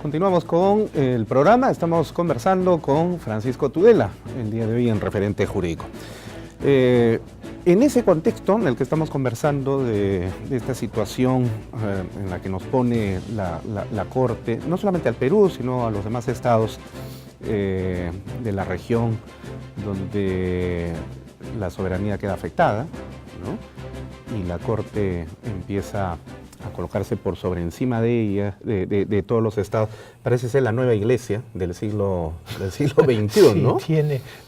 Continuamos con el programa. Estamos conversando con Francisco Tudela el día de hoy en Referente Jurídico. En ese contexto en el que estamos conversando de esta situación en la que nos pone la Corte, no solamente al Perú, sino a los demás estados de la región donde la soberanía queda afectada, ¿no? Y la Corte empieza a colocarse por sobre encima de ella, de todos los estados. Parece ser la nueva iglesia del siglo XXI, sí, ¿no?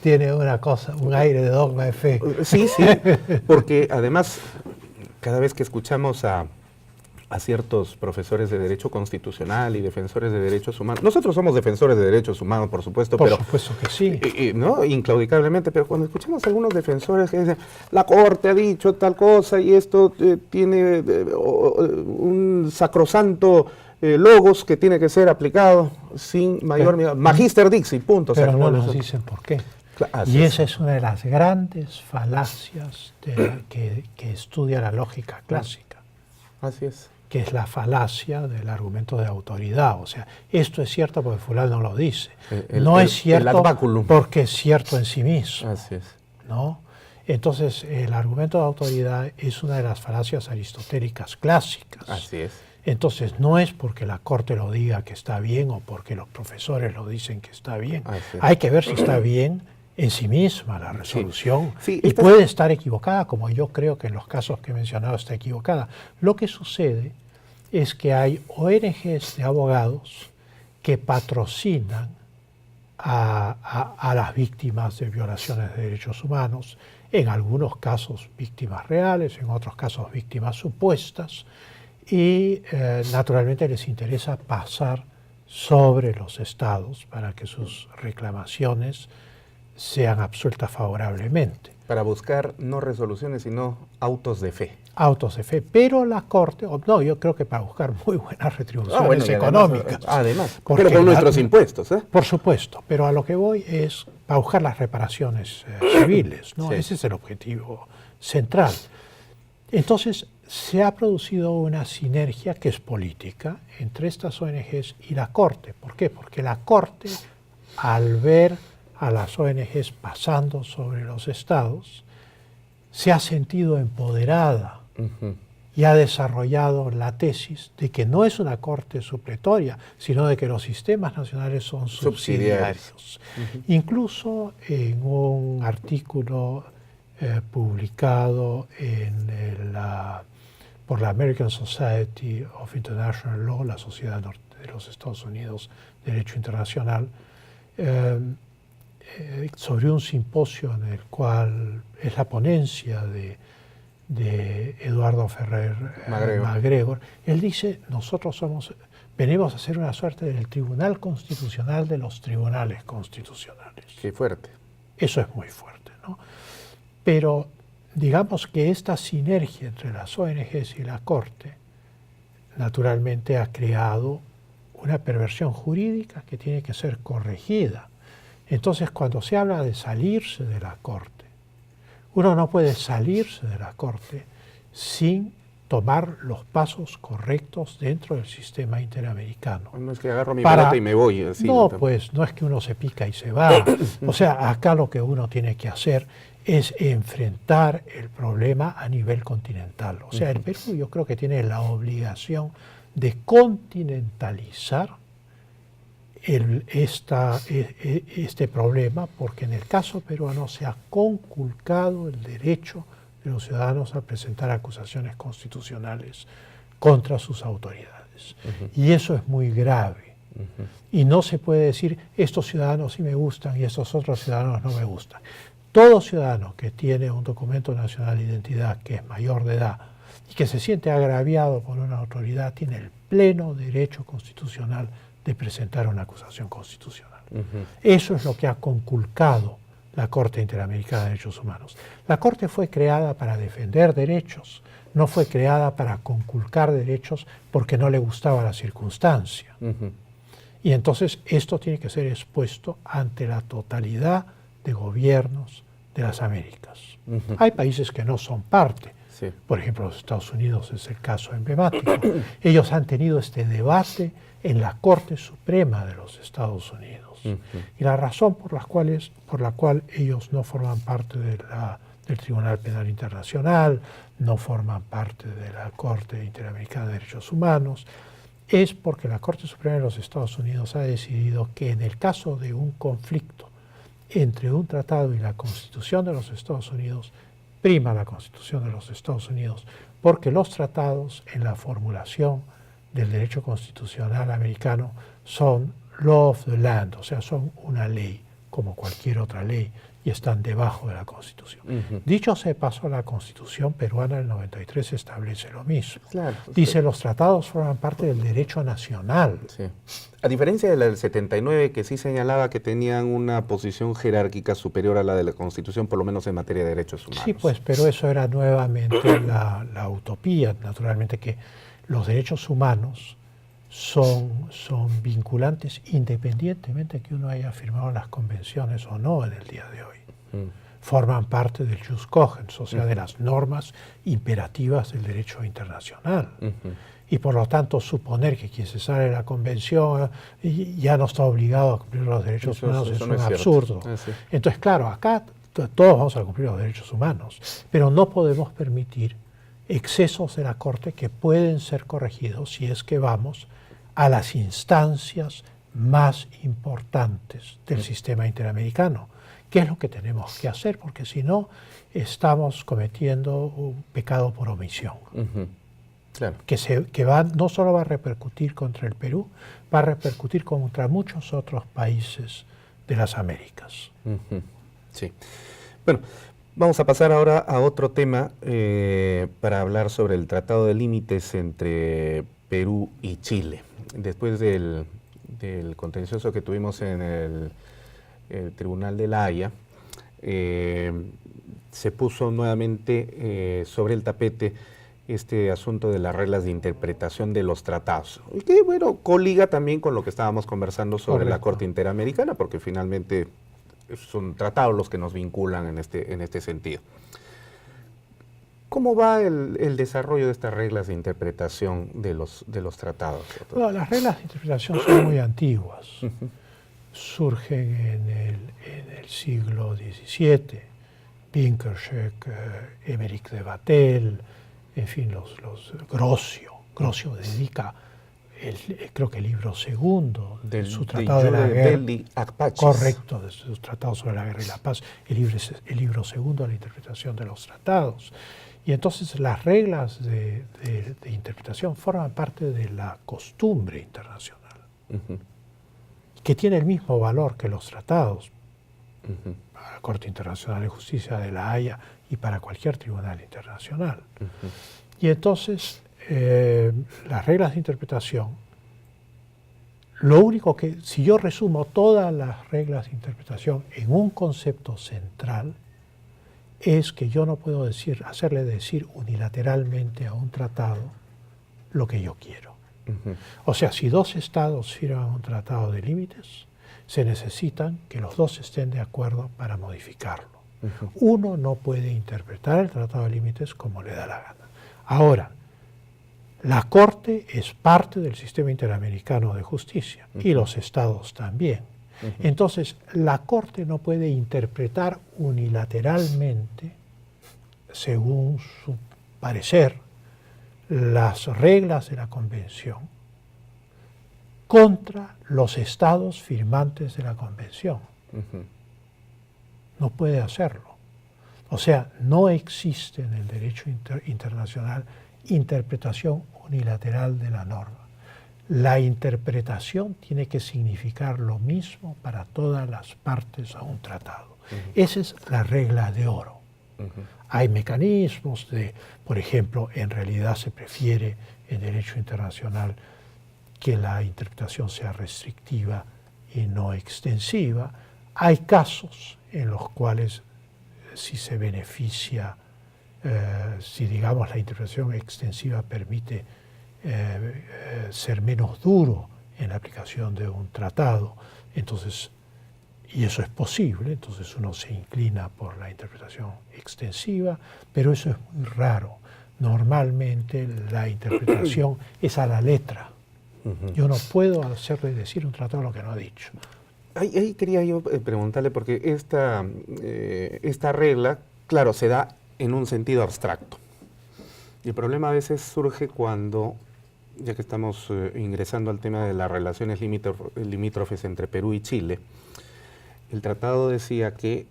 Tiene una cosa, un aire de dogma de fe. Sí, porque además, cada vez que escuchamos a ciertos profesores de Derecho Constitucional y defensores de derechos humanos, nosotros somos defensores de derechos humanos, por supuesto, por supuesto que sí. ¿no? Inclaudicablemente, pero cuando escuchamos a algunos defensores que dicen, la Corte ha dicho tal cosa y esto tiene un sacrosanto logos que tiene que ser aplicado sin mayor... Magister Dixi, punto. Pero no nos dicen por qué. Y esa es una de las grandes falacias que estudia la lógica clásica. Así es. Que es la falacia del argumento de autoridad. O sea, esto es cierto porque fulano lo dice. No es cierto porque es cierto en sí mismo. Así es. ¿No? Entonces, el argumento de autoridad es una de las falacias aristotélicas clásicas. Así es. Entonces, no es porque la Corte lo diga que está bien o porque los profesores lo dicen que está bien. Hay que ver si está bien en sí misma la resolución. Sí, y puede estar equivocada, como yo creo que en los casos que he mencionado está equivocada. Lo que sucede es que hay ONGs de abogados que patrocinan a las víctimas de violaciones de derechos humanos, en algunos casos víctimas reales, en otros casos víctimas supuestas, y naturalmente les interesa pasar sobre los estados para que sus reclamaciones sean absueltas favorablemente. Para buscar no resoluciones, sino autos de fe. Autos de fe, pero la Corte, no, yo creo que para buscar muy buenas retribuciones económicas. Además, pero con nuestros impuestos. Por supuesto, pero a lo que voy es para buscar las reparaciones civiles, ¿no? Sí. Ese es el objetivo central. Entonces, se ha producido una sinergia que es política entre estas ONGs y la Corte. ¿Por qué? Porque la Corte, al ver a las ONGs pasando sobre los estados, se ha sentido empoderada y ha desarrollado la tesis de que no es una Corte supletoria, sino de que los sistemas nacionales son subsidiarios. Incluso en un artículo publicado por la American Society of International Law, la Sociedad de los Estados Unidos de Derecho Internacional, sobre un simposio en el cual es la ponencia de Eduardo Ferrer MacGregor. Él dice, nosotros venimos a ser una suerte del Tribunal Constitucional de los tribunales constitucionales. Qué fuerte. Eso es muy fuerte, ¿no? Pero digamos que esta sinergia entre las ONGs y la Corte naturalmente ha creado una perversión jurídica que tiene que ser corregida. Entonces, cuando se habla de salirse de la Corte, uno no puede salirse de la Corte sin tomar los pasos correctos dentro del sistema interamericano. No es que agarro mi pelota y me voy. Así, no, pues no es que uno se pica y se va. O sea, acá lo que uno tiene que hacer es enfrentar el problema a nivel continental. O sea, el Perú yo creo que tiene la obligación de continentalizar este problema, porque en el caso peruano se ha conculcado el derecho de los ciudadanos a presentar acusaciones constitucionales contra sus autoridades. Y eso es muy grave. Y no se puede decir, estos ciudadanos sí me gustan y estos otros ciudadanos no me gustan. Todo ciudadano que tiene un documento nacional de identidad que es mayor de edad y que se siente agraviado por una autoridad tiene el pleno derecho constitucional de presentar una acusación constitucional. Eso es lo que ha conculcado la Corte Interamericana de Derechos Humanos. La Corte fue creada para defender derechos, no fue creada para conculcar derechos porque no le gustaba la circunstancia. Y entonces esto tiene que ser expuesto ante la totalidad de gobiernos de las Américas. Hay países que no son parte Sí. Por ejemplo, los Estados Unidos es el caso emblemático. Ellos han tenido este debate en la Corte Suprema de los Estados Unidos. Y la razón por la cual ellos no forman parte del Tribunal Penal Internacional, no forman parte de la Corte Interamericana de Derechos Humanos, es porque la Corte Suprema de los Estados Unidos ha decidido que en el caso de un conflicto entre un tratado y la Constitución de los Estados Unidos, prima la Constitución de los Estados Unidos, porque los tratados en la formulación del derecho constitucional americano son law of the land, o sea, son una ley como cualquier otra ley y están debajo de la Constitución. Dicho sea de paso, la Constitución peruana del 93 establece lo mismo. Claro, Dice, los tratados forman parte del derecho nacional. Sí. A diferencia de la del 79, que sí señalaba que tenían una posición jerárquica superior a la de la Constitución, por lo menos en materia de derechos humanos. Sí, pues, pero eso era nuevamente la utopía. Naturalmente que los derechos humanos son vinculantes independientemente de que uno haya firmado las convenciones o no en el día de hoy. Forman parte del jus cogens, o sea, de las normas imperativas del derecho internacional. Y por lo tanto, suponer que quien se sale de la convención ya no está obligado a cumplir los derechos humanos es un absurdo. Sí. Entonces, claro, acá todos vamos a cumplir los derechos humanos, pero no podemos permitir excesos de la Corte que pueden ser corregidos si es que vamos a las instancias más importantes del sistema interamericano. ¿Qué es lo que tenemos que hacer? Porque si no, estamos cometiendo un pecado por omisión. Claro. Que no solo va a repercutir contra el Perú, va a repercutir contra muchos otros países de las Américas. Sí. Bueno, vamos a pasar ahora a otro tema para hablar sobre el Tratado de Límites entre Perú y Chile. Después del contencioso que tuvimos en el Tribunal de La Haya, se puso nuevamente sobre el tapete este asunto de las reglas de interpretación de los tratados, y que, bueno, coliga también con lo que estábamos conversando sobre la Corte Interamericana, porque finalmente son tratados los que nos vinculan en este sentido. ¿Cómo va el desarrollo de estas reglas de interpretación de los tratados? Bueno, las reglas de interpretación son muy antiguas. Surgen en el siglo XVII, Pinkershek, Émeric de Vattel, en fin, Grocio. Grocio dedica, creo que el libro segundo de su Tratado de la Guerra. Correcto, de su Tratado sobre la Guerra y la Paz, el libro segundo de la interpretación de los tratados. Y entonces las reglas de interpretación forman parte de la costumbre internacional, que tiene el mismo valor que los tratados para la Corte Internacional de Justicia de La Haya y para cualquier tribunal internacional. Y entonces las reglas de interpretación, lo único que, si yo resumo todas las reglas de interpretación en un concepto central, es que yo no puedo hacerle decir unilateralmente a un tratado lo que yo quiero. O sea, si dos estados firman un tratado de límites, se necesitan que los dos estén de acuerdo para modificarlo. Uno no puede interpretar el tratado de límites como le da la gana. Ahora, la Corte es parte del sistema interamericano de justicia y los estados también. Entonces, la Corte no puede interpretar unilateralmente, según su parecer, las reglas de la Convención contra los estados firmantes de la Convención. No puede hacerlo. O sea, no existe en el derecho internacional interpretación unilateral de la norma. La interpretación tiene que significar lo mismo para todas las partes a un tratado. Esa es la regla de oro. Hay mecanismos por ejemplo, en realidad se prefiere en derecho internacional que la interpretación sea restrictiva y no extensiva. Hay casos en los cuales si se beneficia, si digamos la interpretación extensiva permite ser menos duro en la aplicación de un tratado, entonces, y eso es posible, entonces uno se inclina por la interpretación extensiva, pero eso es muy raro. normalmente la interpretación es a la letra. Yo no puedo hacerle decir un tratado lo que no ha dicho. Ahí quería yo preguntarle, porque esta regla, claro, se da en un sentido abstracto. Y el problema a veces surge cuando, ya que estamos ingresando al tema de las relaciones limítrofes entre Perú y Chile, el tratado decía que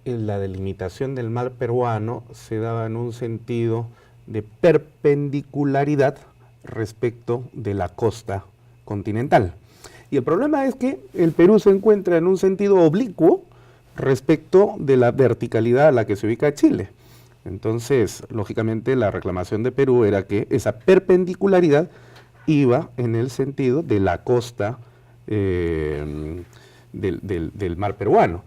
la delimitación del mar peruano se daba en un sentido de perpendicularidad respecto de la costa continental. Y el problema es que el Perú se encuentra en un sentido oblicuo respecto de la verticalidad a la que se ubica Chile. Entonces, lógicamente, la reclamación de Perú era que esa perpendicularidad iba en el sentido de la costa del mar peruano,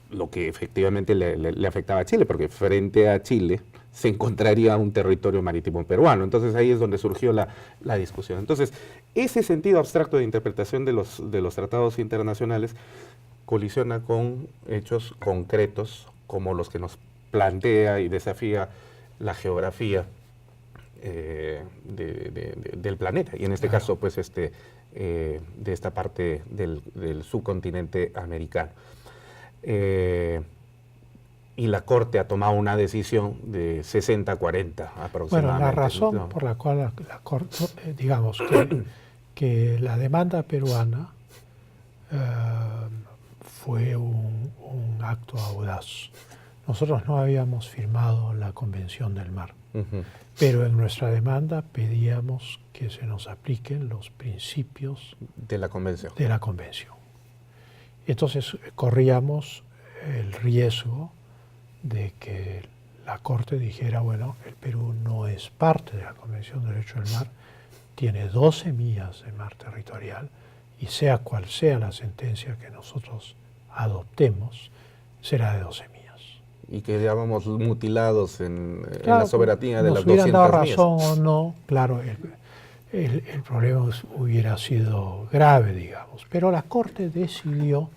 lo que efectivamente le afectaba a Chile, porque frente a Chile se encontraría un territorio marítimo peruano. Entonces ahí es donde surgió la discusión. Entonces, ese sentido abstracto de interpretación de los tratados internacionales colisiona con hechos concretos como los que nos plantea y desafía la geografía del planeta, y en este caso pues de esta parte del subcontinente americano. Y la Corte ha tomado una decisión de 60-40 aproximadamente. Bueno, la razón por la cual la Corte, digamos que la demanda peruana fue un acto audaz. Nosotros no habíamos firmado la Convención del Mar, pero en nuestra demanda pedíamos que se nos apliquen los principios de la Convención. Entonces corríamos el riesgo de que la Corte dijera, bueno, el Perú no es parte de la Convención de Derecho del Mar, tiene 12 millas de mar territorial, y sea cual sea la sentencia que nosotros adoptemos, será de 12 millas. Y quedábamos mutilados en Claro, la soberanía de las 200 millas. Nos hubieran dado razón o no, claro, el problema hubiera sido grave, digamos. Pero la Corte decidió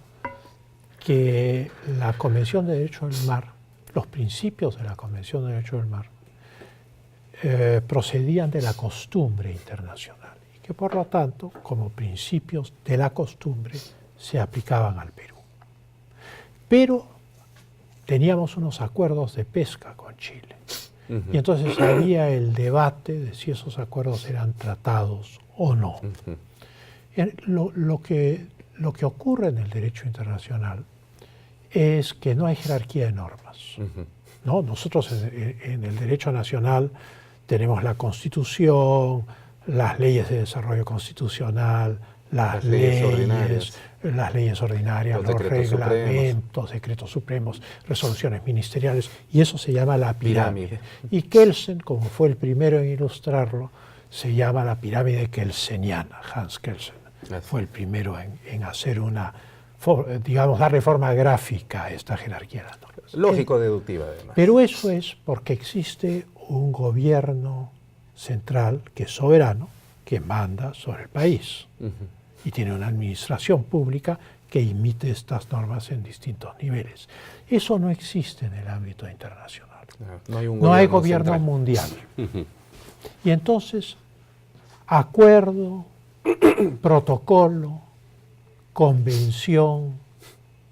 que la Convención de Derecho del Mar, los principios de la Convención de Derecho del Mar, procedían de la costumbre internacional y que por lo tanto, como principios de la costumbre, se aplicaban al Perú. Pero teníamos unos acuerdos de pesca con Chile. Y entonces había el debate de si esos acuerdos eran tratados o no. Lo que ocurre en el derecho internacional es que no hay jerarquía de normas. ¿No? Nosotros en el derecho nacional tenemos la Constitución, las leyes de desarrollo constitucional, las leyes ordinarias, los reglamentos, decretos supremos, resoluciones ministeriales, y eso se llama la pirámide. Y Kelsen, como fue el primero en ilustrarlo, se llama la pirámide kelseniana. Hans Kelsen fue el primero en hacer darle forma gráfica a esta jerarquía. Lógico-deductiva, además. Pero eso es porque existe un gobierno central que es soberano, que manda sobre el país. Y tiene una administración pública que emite estas normas en distintos niveles. Eso no existe en el ámbito internacional. No hay gobierno mundial. Y entonces, acuerdo, protocolo, convención,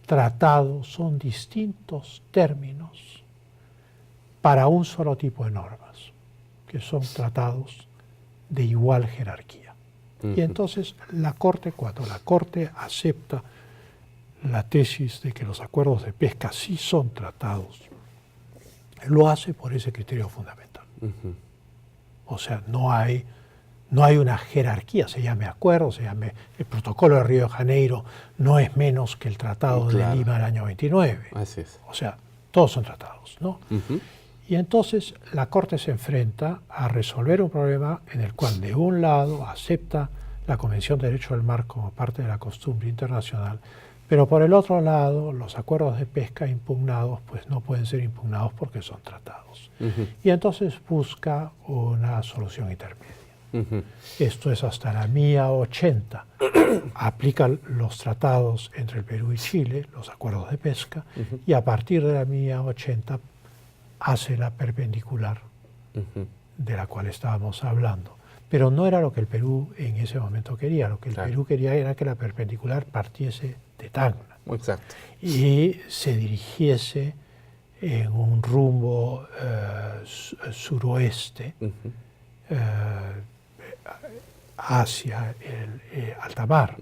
tratado son distintos términos para un solo tipo de normas, que son tratados de igual jerarquía. Y entonces cuando la Corte acepta la tesis de que los acuerdos de pesca sí son tratados, lo hace por ese criterio fundamental. O sea, no hay una jerarquía, se llame acuerdo, se llame el protocolo de Río de Janeiro, no es menos que el tratado de Lima del año 29. Así es. O sea, todos son tratados, ¿no? Y entonces la Corte se enfrenta a resolver un problema en el cual de un lado acepta la Convención de Derecho del Mar como parte de la costumbre internacional, pero por el otro lado los acuerdos de pesca impugnados pues no pueden ser impugnados porque son tratados. Y entonces busca una solución intermedia. Esto es hasta la mía 80. Aplica los tratados entre el Perú y Chile, los acuerdos de pesca, y a partir de la mía 80 hace la perpendicular de la cual estábamos hablando. Pero no era lo que el Perú en ese momento quería. Lo que el Perú quería era que la perpendicular partiese de Tacna. Exacto. Y se dirigiese en un rumbo suroeste hacia el alta mar.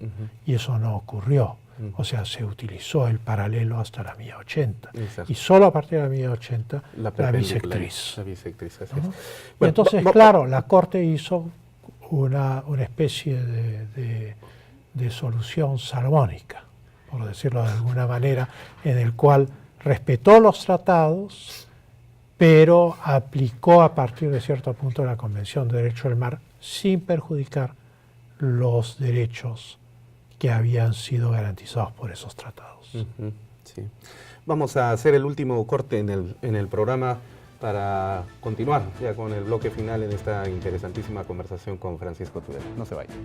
Y eso no ocurrió. O sea, se utilizó el paralelo hasta la milla 80. Exacto. Y solo a partir de la milla 80 la bisectriz. La bisectriz, así ¿no? es. Y entonces, claro, la Corte hizo una especie de solución salomónica, por decirlo de alguna manera, en el cual respetó los tratados, pero aplicó a partir de cierto punto la Convención de Derecho del Mar sin perjudicar los derechos que habían sido garantizados por esos tratados. Sí. Vamos a hacer el último corte en el programa para continuar ya con el bloque final en esta interesantísima conversación con Francisco Tudela. No se vayan.